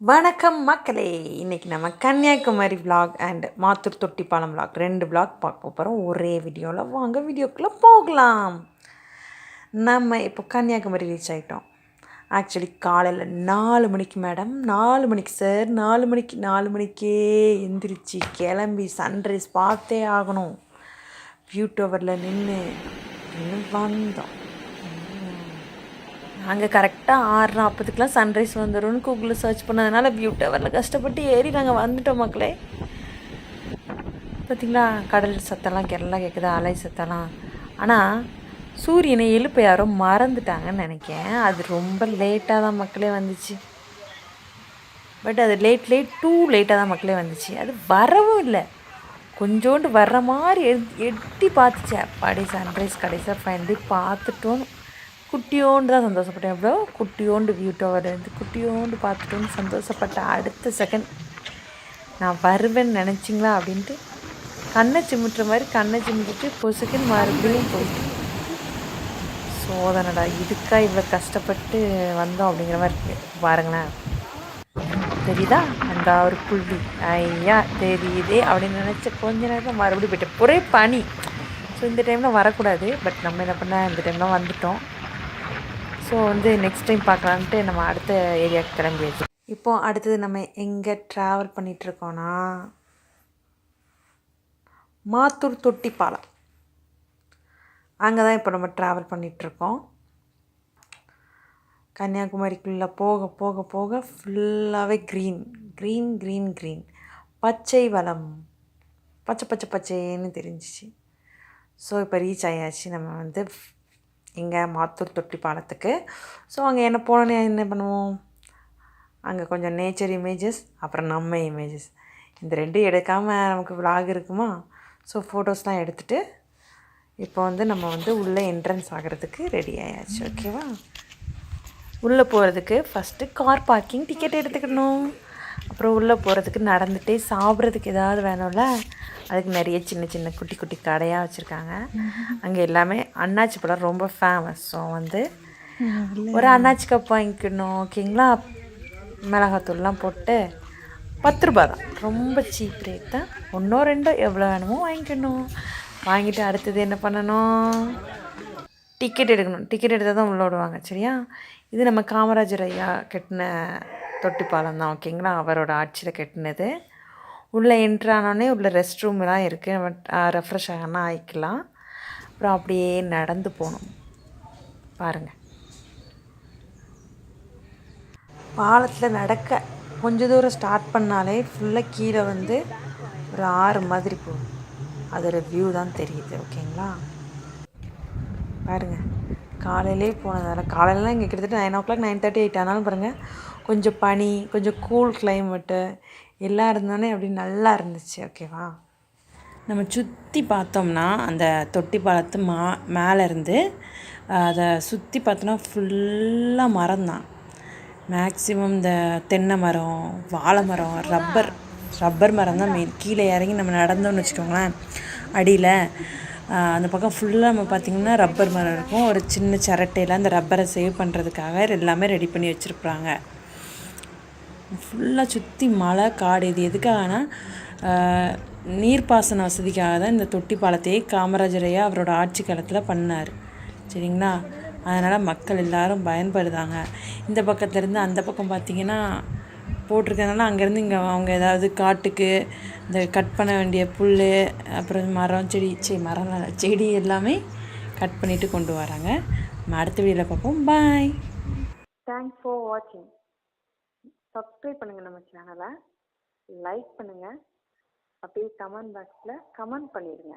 வணக்கம் மக்களே. இன்றைக்கி நம்ம Kanyakumari vlog and Mathur Thottipalam vlog 2 vlog பார்க்க போகிறோம் ஒரே வீடியோவில். வாங்க வீடியோக்குள்ளே போகலாம். நம்ம இப்போ கன்னியாகுமரி ரீச் ஆகிட்டோம். ஆக்சுவலி காலையில் 4 மணிக்கு மேடம், 4 மணிக்கு சார், 4 மணிக்கே எந்திரிச்சு கிளம்பி சன்ரைஸ் பார்த்தே ஆகணும். வியூ டவரில் நின்று வந்தோம். நாங்கள் கரெக்டாக 6:40க்குலாம் சன்ரைஸ் வந்துடும்னு கூகுளில் சர்ச் பண்ணதுனால வியூ டவரில் கஷ்டப்பட்டு ஏறி நாங்கள் வந்துட்டோம் மக்களே. பார்த்திங்களா, கடல் சத்தம்லாம் எல்லாம் கேட்குதா, அலை சத்தம்லாம். ஆனால் சூரியனை எழுப்ப யாரோ மறந்துட்டாங்கன்னு நினைக்கிறேன். அது ரொம்ப லேட்டாக தான் மக்களே வந்துச்சு. பட் அது டூ லேட்டாக தான் மக்களே வந்துச்சு. அது வரவும் இல்லை, கொஞ்சோண்டு வர்ற மாதிரி எட்டி பார்த்துச்சு. அப்பாடி சன்ரைஸ் கடைசியாக ஃபைனலி பார்த்துட்டோன்னு குட்டியோண்டு தான் சந்தோஷப்பட்டேன். எவ்வளோ குட்டியோண்டு வியூ டவர்லேருந்து குட்டியோண்டு பார்த்துட்டோன்னு சந்தோஷப்பட்ட அடுத்த செகண்ட் நான் வருவேன்னு நினச்சிங்களா அப்படின்ட்டு கண்ணை சிமிட்டுற மாதிரி கண்ணை சிமிட்டிட்டு பொசுக்குன்னு மறுபடியும் போயிட்டு சோதனடா, இதுக்கா இவ்வளோ கஷ்டப்பட்டு வந்தோம் அப்படிங்கிற மாதிரி இருக்குது. பாருங்களேன், தெரியுதா அந்த ஒரு புள்ளி, ஐயா தெரியுதே அப்படின்னு நினச்ச கொஞ்ச நேரம் மறுபடியும் போயிட்டேன். ஒரே பனி. ஸோ இந்த டைமில் வரக்கூடாது, பட் நம்ம என்ன பண்ணால் இந்த டைம்லாம் வந்துட்டோம். ஸோ நெக்ஸ்ட் டைம் பார்க்கலான்ட்டு நம்ம அடுத்த ஏரியாவுக்கு கிளம்பியாச்சு. இப்போது அடுத்தது நம்ம எங்கே ட்ராவல் பண்ணிகிட்ருக்கோன்னா மாத்தூர் தொட்டிப்பாலம். அங்கே தான் இப்போ நம்ம ட்ராவல் பண்ணிகிட்ருக்கோம். கன்னியாகுமரிக்குள்ளே போக போக போக ஃபுல்லாகவே க்ரீன் பச்சை வளம், பச்சைன்னு தெரிஞ்சிச்சு. ஸோ இப்போ ரீச் ஆயாச்சு நம்ம இங்கே மாத்தூர் தொட்டி பாலத்துக்கு. ஸோ அங்கே என்ன பண்ணுவோம், அங்கே கொஞ்சம் நேச்சர் இமேஜஸ், அப்புறம் நம்ம இமேஜஸ், இந்த ரெண்டும் எடுக்காமல் நமக்கு விலாக் இருக்குமா? ஸோ ஃபோட்டோஸ்லாம் எடுத்துகிட்டு இப்போ நம்ம உள்ளே என்ட்ரன்ஸ் ஆகிறதுக்கு ரெடி ஆயாச்சு. ஓகேவா? உள்ளே போகிறதுக்கு ஃபஸ்ட்டு கார் பார்க்கிங் டிக்கெட் எடுத்துக்கணும். அப்புறம் உள்ளே போகிறதுக்கு நடந்துகிட்டே சாப்பிட்றதுக்கு ஏதாவது வேணும்ல, அதுக்கு நிறைய சின்ன குட்டி கடையாக வச்சுருக்காங்க. அங்கே எல்லாமே அன்னாச்சி பழம் ரொம்ப ஃபேமஸ். ஸோ ஒரு அன்னாச்சி கப் வாங்கிக்கணும். ஓகேங்களா? மிளகாத்தூள்லாம் போட்டு 10 ரூபா தான், ரொம்ப சீப் ரேட் தான். 1 2 எவ்வளோ வேணுமோ வாங்கிக்கணும். வாங்கிட்டு அடுத்தது என்ன பண்ணணும், டிக்கெட் எடுக்கணும். டிக்கெட் எடுத்தால் தான் உள்ளே விடுவாங்க. சரியா? இது நம்ம காமராஜர் ஐயா கட்டின தொட்டிப்பாலம் தான். ஓகேங்களா? அவரோட ஆட்சியில் கட்டினது. உள்ளே என்ட்ரானோடனே உள்ள ரெஸ்ட் ரூம்லாம் இருக்குது. நம்ம ரெஃப்ரெஷ் ஆகனா ஆகிக்கலாம். அப்புறம் அப்படியே நடந்து போகணும். பாருங்கள், பாலத்தில் நடக்க கொஞ்சம் தூரம் ஸ்டார்ட் பண்ணாலே ஃபுல்லாக கீழே ஒரு ஆறு மாதிரி போகும். அதோட வியூ தான் தெரியுது. ஓகேங்களா? பாருங்கள், காலையிலே போனதால் காலையிலலாம் இங்கே கிட்டத்தட்ட 9 o'clock 9:30 8 ஆனாலும் பாருங்கள், கொஞ்சம் பனி, கொஞ்சம் கூல் கிளைமேட்டு எல்லாம் இருந்தோடனே அப்படி நல்லா இருந்துச்சு. ஓகேவா? நம்ம சுற்றி பார்த்தோம்னா அந்த தொட்டி பாலத்து மேலே இருந்து அதை சுற்றி பார்த்தோன்னா ஃபுல்லாக மரம் தான். மேக்ஸிமம் இந்த தென்னை மரம், வாழை மரம், ரப்பர் மரம் தான் மெயின். கீழே இறங்கி நம்ம நடந்தோம்னு வச்சுக்கோங்களேன், அடியில் அந்த பக்கம் ஃபுல்லாக நம்ம பார்த்திங்கன்னா ரப்பர் மரம் இருக்கும். ஒரு சின்ன சிரட்டையில் அந்த ரப்பரை சேவ் பண்ணுறதுக்காக எல்லாமே ரெடி பண்ணி வச்சுருப்பாங்க. ஃபுல்லாக சுற்றி மலை காடு. இது எதுக்காகனா நீர்ப்பாசன வசதிக்காக தான் இந்த தொட்டி பாலத்தையே காமராஜர் ஐயா அவரோட ஆட்சி காலத்தில் பண்ணார். சரிங்களா? அதனால் மக்கள் எல்லோரும் பயன்படுதாங்க. இந்த பக்கத்துலேருந்து அந்த பக்கம் பார்த்திங்கன்னா போட்டிருக்கனால அங்கேருந்து இங்கே அவங்க ஏதாவது காட்டுக்கு இந்த கட் பண்ண வேண்டிய புல், அப்புறம் மரம் செடி எல்லாமே கட் பண்ணிவிட்டு கொண்டு வராங்க. நம்ம அடுத்த வீடியோவில் பார்ப்போம். பாய். தேங்க்ஸ் ஃபார் வாட்சிங். சப்ஸ்கிரைப் பண்ணுங்கள் நம்ம சேனலை, லைக் பண்ணுங்கள், அப்படியே கமெண்ட் பாக்ஸில் கமெண்ட் பண்ணிடுங்க.